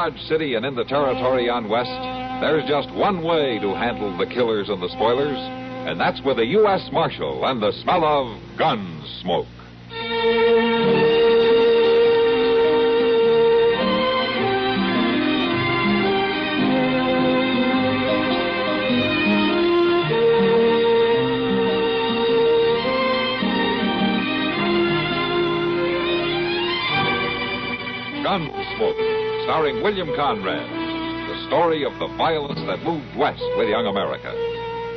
Dodge City and in the territory on west, there's just one way to handle the killers and the spoilers, and that's with a U.S. Marshal and the smell of Gunsmoke. Gunsmoke, starring William Conrad, the story of the violence that moved west with young America,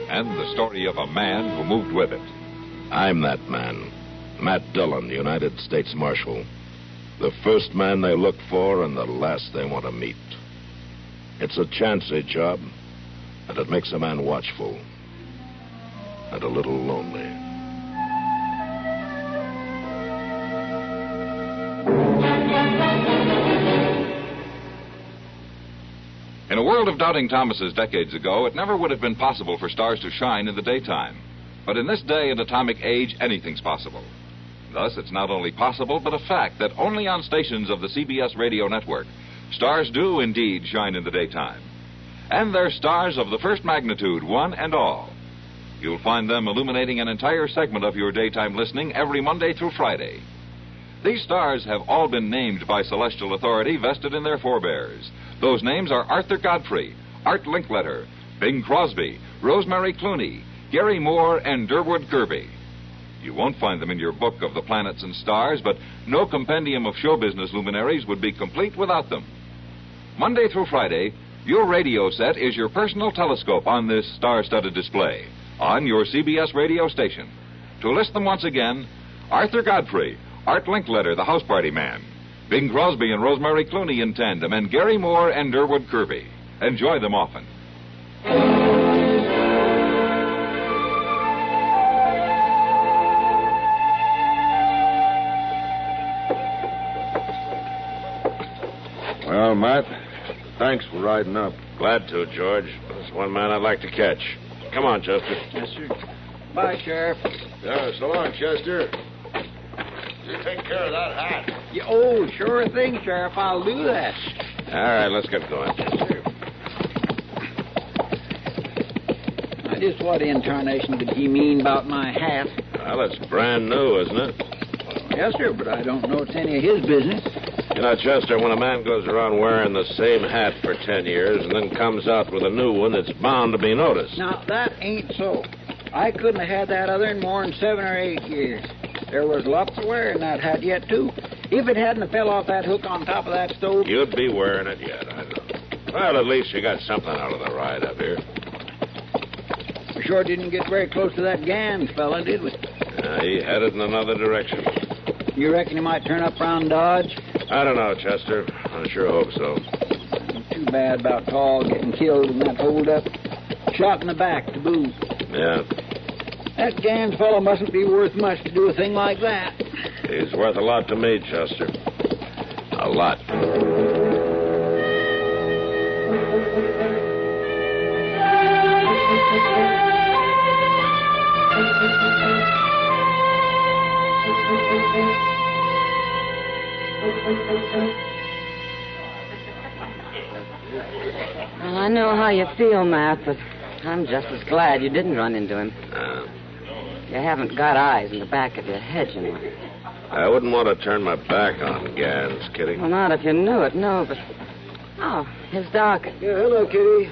and the story of a man who moved with it. I'm that man, Matt Dillon, United States Marshal. The first man they look for and the last they want to meet. It's a chancy job, and it makes a man watchful and a little lonely. In a world of doubting Thomases decades ago, it never would have been possible for stars to shine in the daytime. But in this day and atomic age, anything's possible. Thus, it's not only possible, but a fact that only on stations of the CBS radio network, stars do indeed shine in the daytime. And they're stars of the first magnitude, one and all. You'll find them illuminating an entire segment of your daytime listening every Monday through Friday. These stars have all been named by celestial authority vested in their forebears. Those names are Arthur Godfrey, Art Linkletter, Bing Crosby, Rosemary Clooney, Gary Moore, and Durward Kirby. You won't find them in your book of the planets and stars, but no compendium of show business luminaries would be complete without them. Monday through Friday, your radio set is your personal telescope on this star-studded display on your CBS radio station. To list them once again, Arthur Godfrey, Art Linkletter, the house party man, Bing Crosby and Rosemary Clooney in tandem, and Gary Moore and Durward Kirby. Enjoy them often. Well, Matt, thanks for riding up. Glad to, George. There's one man I'd like to catch. Come on, Chester. Yes, sir. Bye, Sheriff. Yeah, so long, Chester. You take care of that hat. Yeah, oh, sure thing, Sheriff. I'll do that. All right, let's get going. Now, just what incarnation did he mean about my hat? Well, it's brand new, isn't it? Yes, sir, but I don't know it's any of his business. You know, Chester, when a man goes around wearing the same hat for 10 years and then comes out with a new one, it's bound to be noticed. Now, that ain't so. I couldn't have had that other in more than 7 or 8 years. There was lots of wear in that hat yet, too. If it hadn't fell off that hook on top of that stove... You'd be wearing it yet, I know. Well, at least you got something out of the ride up here. We sure didn't get very close to that Gans fella, did we? He headed in another direction. You reckon he might turn up round Dodge? I don't know, Chester. I sure hope so. Too bad about Tall getting killed in that holdup. Shot in the back to boot. Yeah. That Gans fellow mustn't be worth much to do a thing like that. He's worth a lot to me, Chester. A lot. Well, I know how you feel, Matt, but I'm just as glad you didn't run into him. You haven't got eyes in the back of your head, you know. I wouldn't want to turn my back on Gans, Kitty. Well, not if you knew it, no, but... Oh, here's Doc. Yeah, hello, Kitty.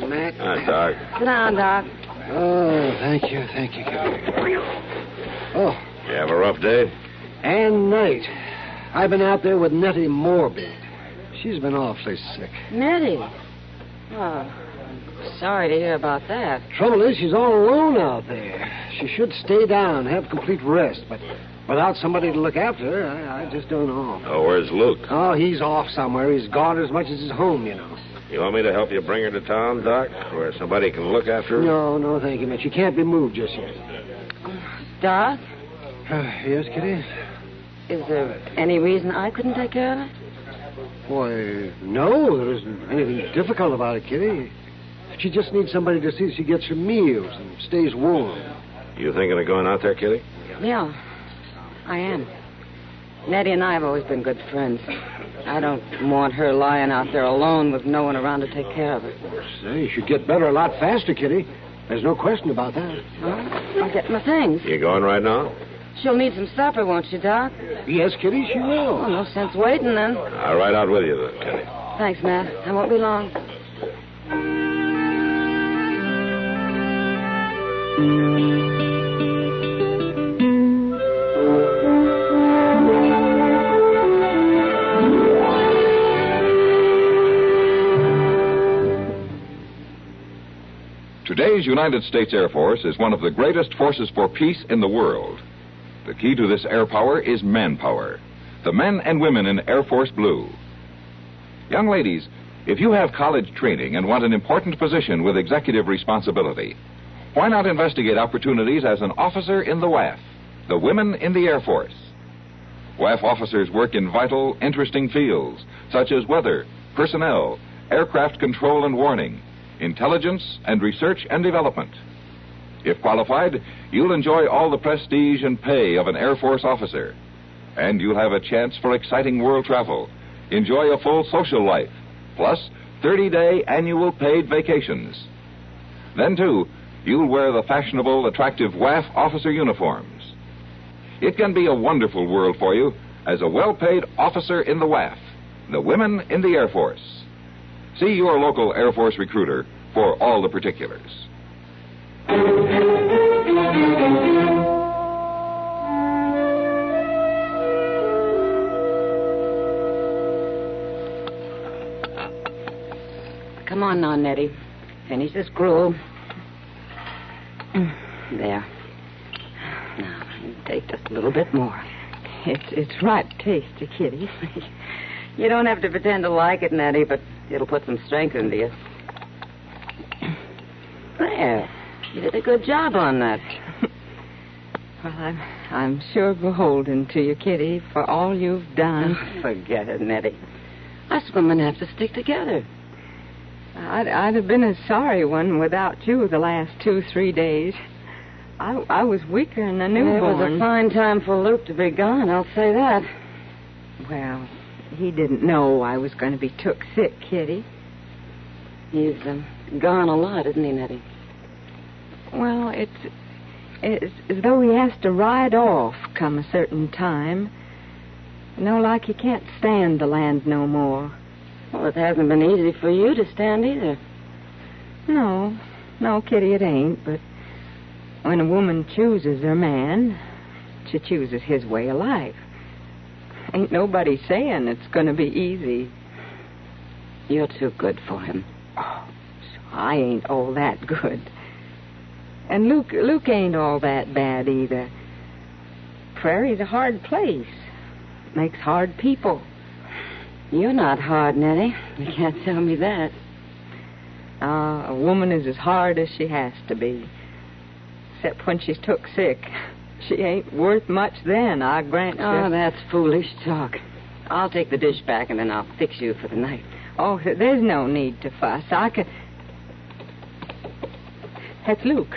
Matt. Hi, Doc. Sit down, Doc. Oh, thank you, Kitty. Oh. You have a rough day? And night. I've been out there with Nettie morbid. She's been awfully sick. Nettie. Oh, sorry to hear about that. Trouble is, she's all alone out there. She should stay down, have complete rest, but without somebody to look after her, I just don't know. Oh, where's Luke? Oh, he's off somewhere. He's gone as much as his home, you know. You want me to help you bring her to town, Doc, where somebody can look after her? No, thank you, Mitch. She can't be moved just yet. Doc? Yes, Kitty? Is there any reason I couldn't take care of her? Why, no, there isn't anything difficult about it, Kitty. She just needs somebody to see she gets her meals and stays warm. You thinking of going out there, Kitty? Yeah, I am. Nettie and I have always been good friends. I don't want her lying out there alone with no one around to take care of her. Say, she'd get better a lot faster, Kitty. There's no question about that. Well, I'll get my things. You going right now? She'll need some supper, won't she, Doc? Yes, Kitty, she will. Oh, no sense waiting, then. I'll ride out with you, then, Kenny. Thanks, Matt. I won't be long. Today's United States Air Force is one of the greatest forces for peace in the world. The key to this air power is manpower. The men and women in Air Force Blue. Young ladies, if you have college training and want an important position with executive responsibility, why not investigate opportunities as an officer in the WAF, the Women in the Air Force? WAF officers work in vital, interesting fields, such as weather, personnel, aircraft control and warning, intelligence, and research and development. If qualified, you'll enjoy all the prestige and pay of an Air Force officer. And you'll have a chance for exciting world travel, enjoy a full social life, plus 30-day annual paid vacations. Then, too, you'll wear the fashionable, attractive WAF officer uniforms. It can be a wonderful world for you as a well-paid officer in the WAF, the Women in the Air Force. See your local Air Force recruiter for all the particulars. Come on now, Nettie. Finish this gruel. There. Now, take just a little bit more. It's right tasty, Kitty. You don't have to pretend to like it, Nettie, but it'll put some strength into you. There. You did a good job on that. Well, I'm sure beholden to you, Kitty, for all you've done. Oh, forget it, Nettie. Us women have to stick together. I'd have been a sorry one without you the last 2-3 days. I was weaker than a newborn. It was a fine time for Luke to be gone, I'll say that. Well, he didn't know I was going to be took sick, Kitty. He's gone a lot, isn't he, Nettie? Well, it's as though he has to ride off come a certain time. You know, like he can't stand the land no more. Well, it hasn't been easy for you to stand either. No, Kitty, it ain't, but when a woman chooses her man, she chooses his way of life. Ain't nobody saying it's going to be easy. You're too good for him. Oh, I ain't all that good. And Luke ain't all that bad either. Prairie's a hard place. Makes hard people. You're not hard, Nettie. You can't tell me that. A woman is as hard as she has to be. Except when she's took sick. She ain't worth much then, I grant you. Oh, that's foolish talk. I'll take the dish back and then I'll fix you for the night. Oh, there's no need to fuss. I can... That's Luke.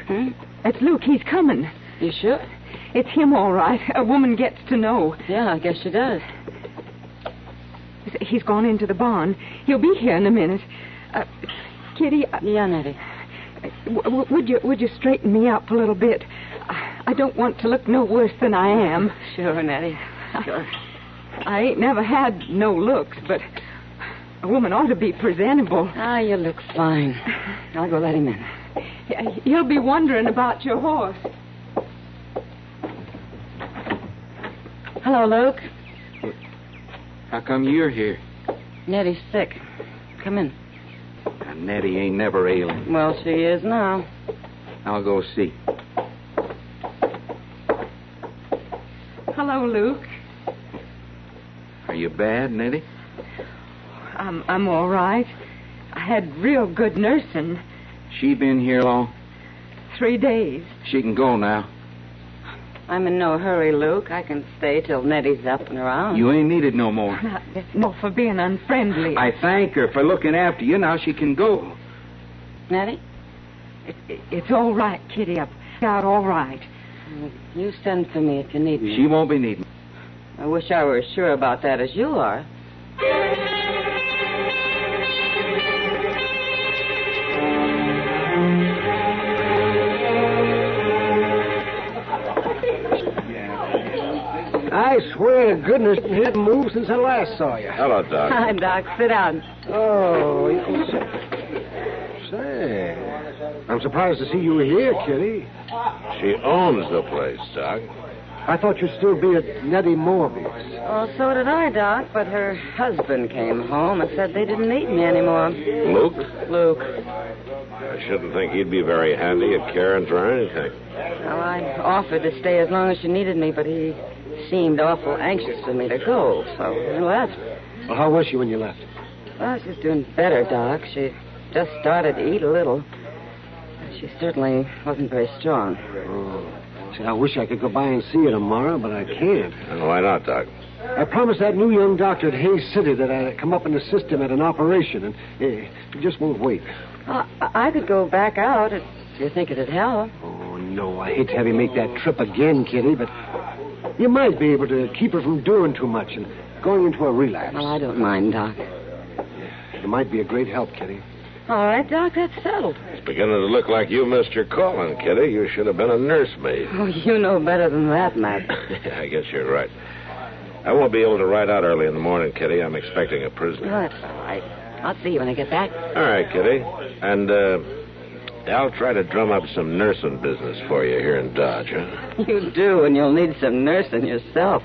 That's Luke. He's coming. You sure? It's him, all right. A woman gets to know. Yeah, I guess she does. He's gone into the barn. He'll be here in a minute. Kitty... Yeah, Nettie. Would you straighten me up a little bit? I don't want to look no worse than I am. Sure, Nettie. Sure. I ain't never had no looks, but a woman ought to be presentable. Ah, you look fine. I'll go let him in. He'll be wondering about your horse. Hello, Luke. How come you're here? Nettie's sick. Come in. Now, Nettie ain't never ailing. Well, she is now. I'll go see. Hello, Luke. Are you bad, Nettie? I'm all right. I had real good nursing. She been here long? 3 days. She can go now. I'm in no hurry, Luke. I can stay till Nettie's up and around. You ain't needed no more. No, for being unfriendly. I thank her for looking after you. Now she can go. Nettie? It's all right, Kitty. I've got all right. You send for me if you need me. She won't be needing. I wish I were as sure about that as you are. I swear to goodness, you haven't moved since I last saw you. Hello, Doc. Hi, Doc. Sit down. Oh, say, I'm surprised to see you here, Kitty. She owns the place, Doc. I thought you'd still be at Nettie Morby's. Oh, so did I, Doc, but her husband came home and said they didn't need me anymore. Luke? Luke. I shouldn't think he'd be very handy at caring for anything. Well, I offered to stay as long as she needed me, but he seemed awful anxious for me to go, so I left. Well, how was she when you left? Well, she's doing better, Doc. She just started to eat a little. She certainly wasn't very strong. Oh. See, I wish I could go by and see you tomorrow, but I can't. And why not, Doc? I promised that new young doctor at Hayes City that I'd come up and assist him at an operation, and he just won't wait. I could go back out if you think it'd help. Oh, no, I hate to have you make that trip again, Kitty, but you might be able to keep her from doing too much and going into a relapse. Well, I don't mind, Doc. It might be a great help, Kitty. All right, Doc, that's settled. It's beginning to look like you missed your calling, Kitty. You should have been a nursemaid. Oh, you know better than that, Matt. I guess you're right. I won't be able to ride out early in the morning, Kitty. I'm expecting a prisoner. That's all right. I'll see you when I get back. All right, Kitty. And, I'll try to drum up some nursing business for you here in Dodge, huh? You do, and you'll need some nursing yourself.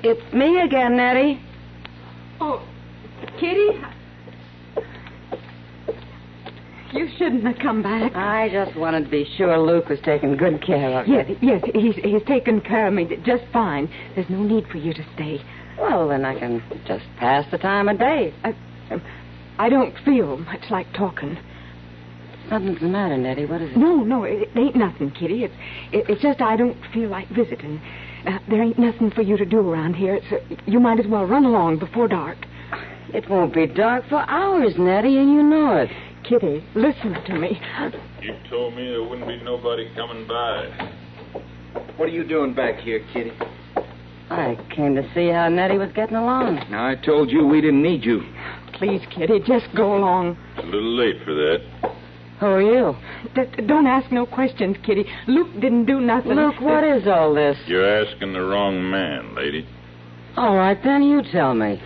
It's me again, Nettie. Oh, Kitty? You shouldn't have come back. I just wanted to be sure Luke was taking good care of you. Yes, he's taken care of me just fine. There's no need for you to stay. Well, then I can just pass the time of day. I don't feel much like talking. Something's the matter, Nettie. What is it? No, it ain't nothing, Kitty. It's just I don't feel like visiting. There ain't nothing for you to do around here. You might as well run along before dark. It won't be dark for hours, Nettie, and you know it. Kitty, listen to me. You told me there wouldn't be nobody coming by. What are you doing back here, Kitty? I came to see how Nettie was getting along. Now, I told you we didn't need you. Please, Kitty, just go along. It's a little late for that. Who are you? Don't ask no questions, Kitty. Luke didn't do nothing. Luke, what is all this? You're asking the wrong man, lady. All right, then you tell me.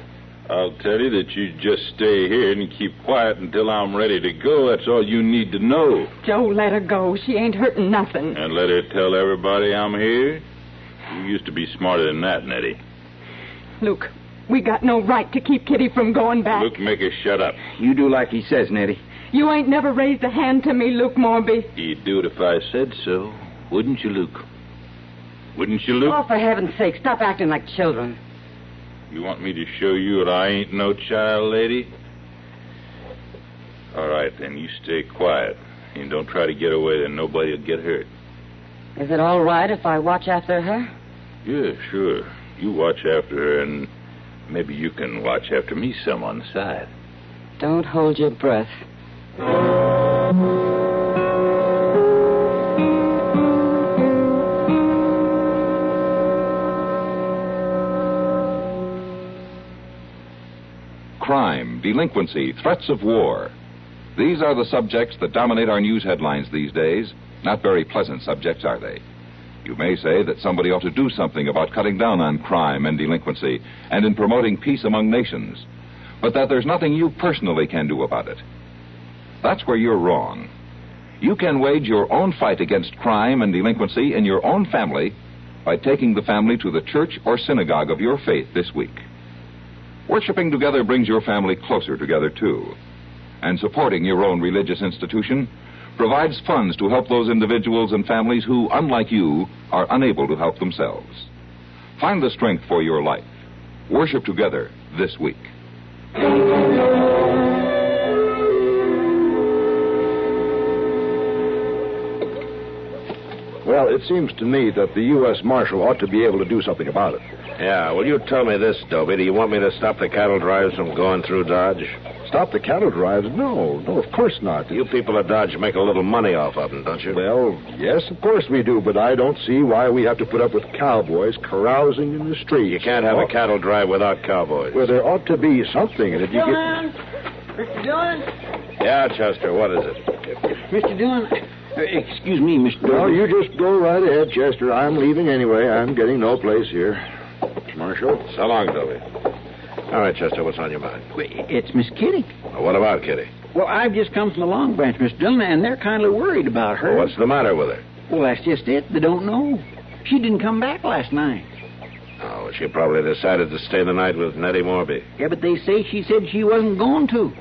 I'll tell you that you just stay here and keep quiet until I'm ready to go. That's all you need to know. Joe, let her go. She ain't hurting nothing. And let her tell everybody I'm here? You used to be smarter than that, Nettie. Luke, we got no right to keep Kitty from going back. Luke, make her shut up. You do like he says, Nettie. You ain't never raised a hand to me, Luke Morby. You'd do it if I said so, wouldn't you, Luke? Wouldn't you, Luke? Oh, for heaven's sake, stop acting like children. You want me to show you that I ain't no child, lady? All right, then, you stay quiet. And don't try to get away, then nobody will get hurt. Is it all right if I watch after her? Yeah, sure. You watch after her, and maybe you can watch after me some on the side. Don't hold your breath. Crime, delinquency, threats of war. These are the subjects that dominate our news headlines these days. Not very pleasant subjects, are they? You may say that somebody ought to do something about cutting down on crime and delinquency and in promoting peace among nations, but that there's nothing you personally can do about it. That's where you're wrong. You can wage your own fight against crime and delinquency in your own family by taking the family to the church or synagogue of your faith this week. Worshipping together brings your family closer together, too. And supporting your own religious institution provides funds to help those individuals and families who, unlike you, are unable to help themselves. Find the strength for your life. Worship together this week. Well, it seems to me that the U.S. Marshal ought to be able to do something about it. Yeah, well, you tell me this, Dobie. Do you want me to stop the cattle drives from going through Dodge? Stop the cattle drives? No, of course not. You people at Dodge make a little money off of them, don't you? Well, yes, of course we do, but I don't see why we have to put up with cowboys carousing in the streets. You can't have a cattle drive without cowboys. Well, there ought to be something. And if you Dillon! Mr. Dillon? Yeah, Chester, what is it? Mr. Dillon, excuse me, Mr. Dillon. No, you just go right ahead, Chester. I'm leaving anyway. I'm getting no place here. Marshal? So long, Dobie. All right, Chester, what's on your mind? It's Miss Kitty. Well, what about Kitty? Well, I've just come from the Long Branch, Mr. Dillon, and they're kind of worried about her. Well, what's the matter with her? Well, that's just it. They don't know. She didn't come back last night. Oh, she probably decided to stay the night with Nettie Morby. Yeah, but they say she said she wasn't going to.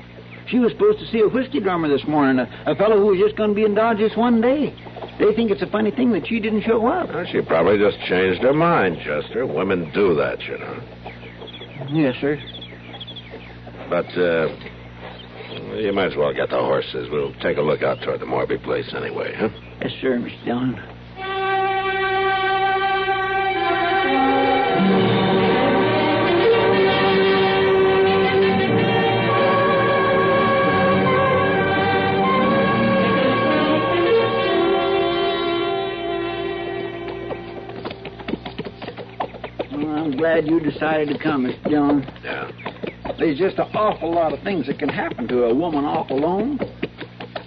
She was supposed to see a whiskey drummer this morning, a fellow who was just going to be in Dodge this one day. They think it's a funny thing that she didn't show up. Well, she probably just changed her mind, Chester. Women do that, you know. Yes, sir. But, you might as well get the horses. We'll take a look out toward the Morby place anyway, huh? Yes, sir, Mr. Dillon. I'm glad you decided to come, Mr. Dillon. Yeah. There's just an awful lot of things that can happen to a woman off alone.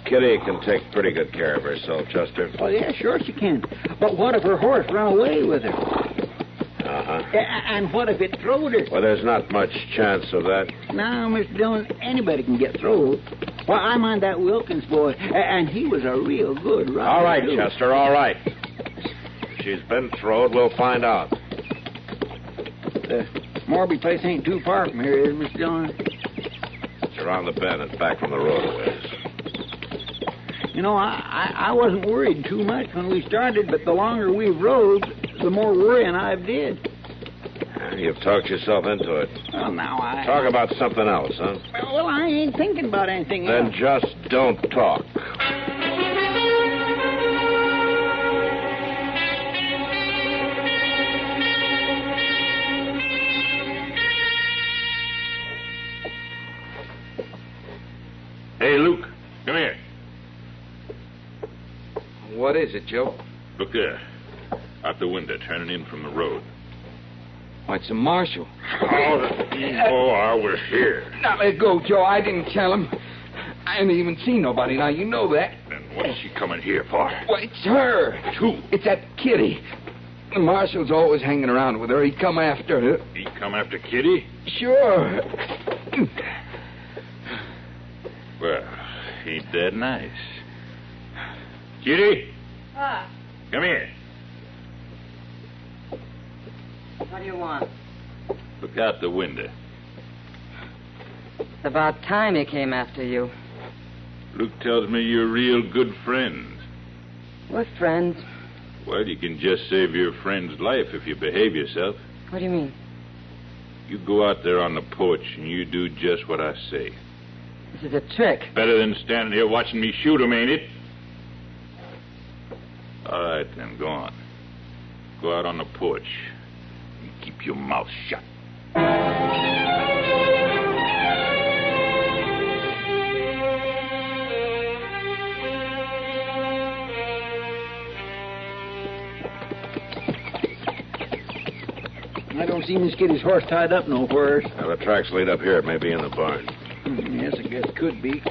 Kitty can take pretty good care of herself, Chester. Well, yeah, sure she can. But what if her horse ran away with her? Uh-huh. And what if it throwed her? Well, there's not much chance of that. Now, Mr. Dillon, anybody can get throwed. Well, I mind that Wilkins boy, and he was a real good rider. All right, too. Chester, all right. If she's been throwed, we'll find out. The Morby place ain't too far from here, is it, Mr. Dillon? It's around the bend and back from the road a ways. You know, I wasn't worried too much when we started, but the longer we've rode, the more worrying I've did. You've talked yourself into it. Well, now Talk about something else, huh? Well, I ain't thinking about anything Then else. just don't talk. Hey, Luke, come here. What is it, Joe? Look there. Out the window, turning in from the road. Why, it's a marshal. Oh, I was here. Now, let go, Joe. I didn't tell him. I haven't even seen nobody. Now, you know that. Then what is she coming here for? Well, it's her. Who? It's that Kitty. The marshal's always hanging around with her. He come after her. He come after Kitty? Sure. Well, ain't that nice. Kitty? What? Come here. What do you want? Look out the window. It's about time he came after you. Luke tells me you're real good friends. We're friends. Well, you can just save your friend's life if you behave yourself. What do you mean? You go out there on the porch and you do just what I say. This is a trick. Better than standing here watching me shoot him, ain't it? All right, then, go on. Go out on the porch and keep your mouth shut. I don't see Miss Kitty's horse tied up nowhere. Well, the tracks lead up here. It may be in the barn. Yes, I guess it could be.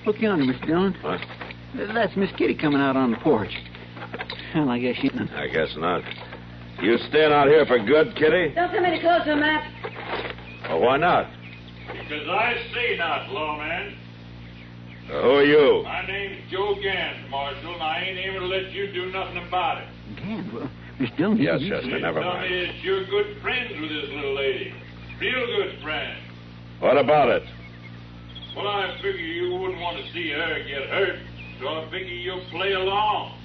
Look yonder, Mr. Dillon. What? That's Miss Kitty coming out on the porch. Well, I guess she... I guess not. You staying out here for good, Kitty? Don't come any closer, Matt. Well, why not? Because I say not, lawman. Who are you? My name's Joe Gans, Marshal, and I ain't able to let you do nothing about it. Again, well, Miss Dillon... Yes, you- Chester, never Tell me mind. that you're good friends with this little lady. Real good friends. What about it? Well, I figure you wouldn't want to see her get hurt, so I figure you'll play along.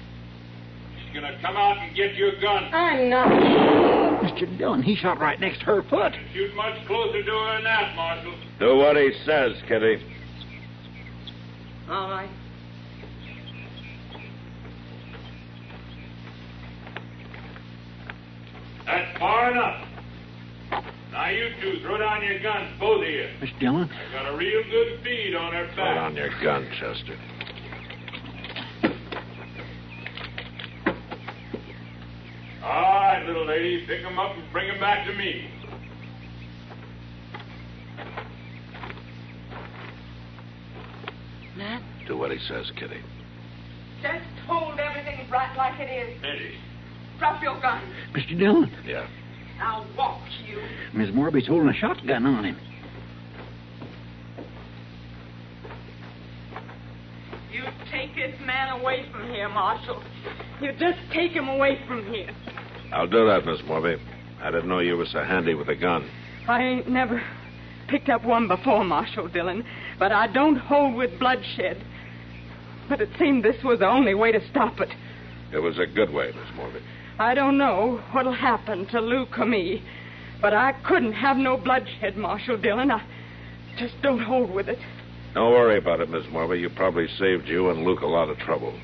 She's gonna come out and get your gun. I'm not. Mr. Dillon, he shot right next to her foot. Shoot much closer to her than that, Marshal. Do what he says, Kitty. All right. That's far enough. Now you two, throw down your guns, both of you. Mr. Dillon? I got a real good feed on her Put back. on your gun, Chester. All right, little lady, pick 'em up and bring 'em back to me. Matt? Do what he says, Kitty. Just hold everything right like it is. Nettie. Drop your gun. Mr. Dillon? Yeah. Now watch you. Miss Morby's holding a shotgun on him. You take this man away from here, Marshal. You just take him away from here. I'll do that, Miss Morby. I didn't know you were so handy with a gun. I ain't never picked up one before, Marshal Dillon, but I don't hold with bloodshed. But it seemed this was the only way to stop it. It was a good way, Miss Morby. I don't know what'll happen to Luke or me, but I couldn't have no bloodshed, Marshal Dillon. I just don't hold with it. Don't worry about it, Miss Morby. You probably saved you and Luke a lot of trouble.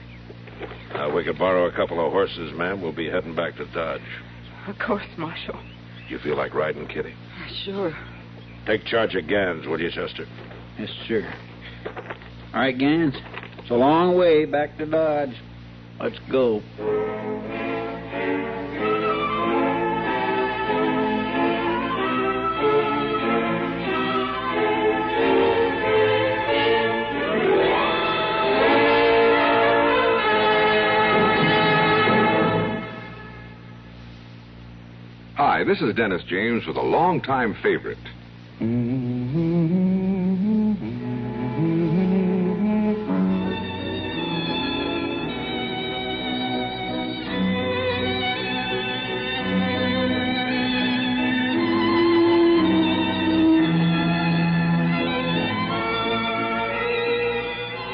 We could borrow a couple of horses, ma'am. We'll be heading back to Dodge. Of course, Marshal. You feel like riding, Kitty? Sure. Take charge of Gans, will you, Chester? Yes, sir. All right, Gans. It's a long way back to Dodge. Let's go. Hi, this is Dennis James with a longtime favorite.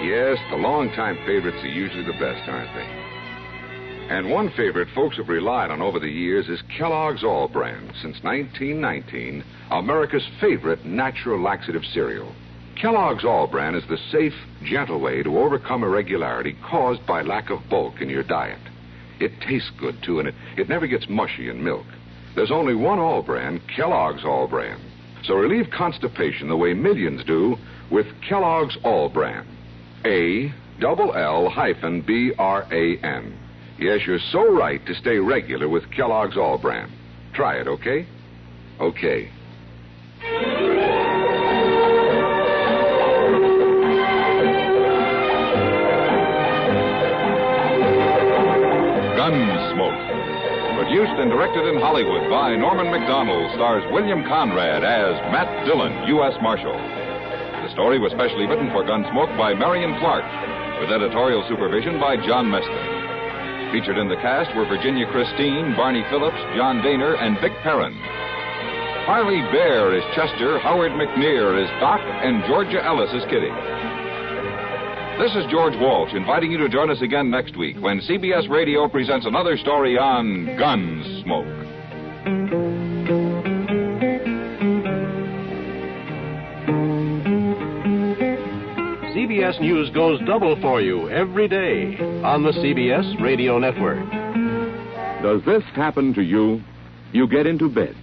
Yes, the longtime favorites are usually the best, aren't they? And one favorite folks have relied on over the years is Kellogg's All Brand, since 1919, America's favorite natural laxative cereal. Kellogg's All Brand is the safe, gentle way to overcome irregularity caused by lack of bulk in your diet. It tastes good, too, and it never gets mushy in milk. There's only one All Brand, Kellogg's All Brand. So relieve constipation the way millions do with Kellogg's All Brand. ALL-BRAN. Yes, you're so right to stay regular with Kellogg's All Brand. Try it, okay? Okay. Gunsmoke. Produced and directed in Hollywood by Norman Macdonnell, stars William Conrad as Matt Dillon, U.S. Marshal. The story was specially written for Gunsmoke by Marion Clark, with editorial supervision by John Meston. Featured in the cast were Virginia Christine, Barney Phillips, John Daner, and Vic Perrin. Harley Bear is Chester, Howard McNear is Doc, and Georgia Ellis is Kitty. This is George Walsh inviting you to join us again next week when CBS Radio presents another story on Gunsmoke. CBS News goes double for you every day on the CBS Radio Network. Does this happen to you? You get into bed.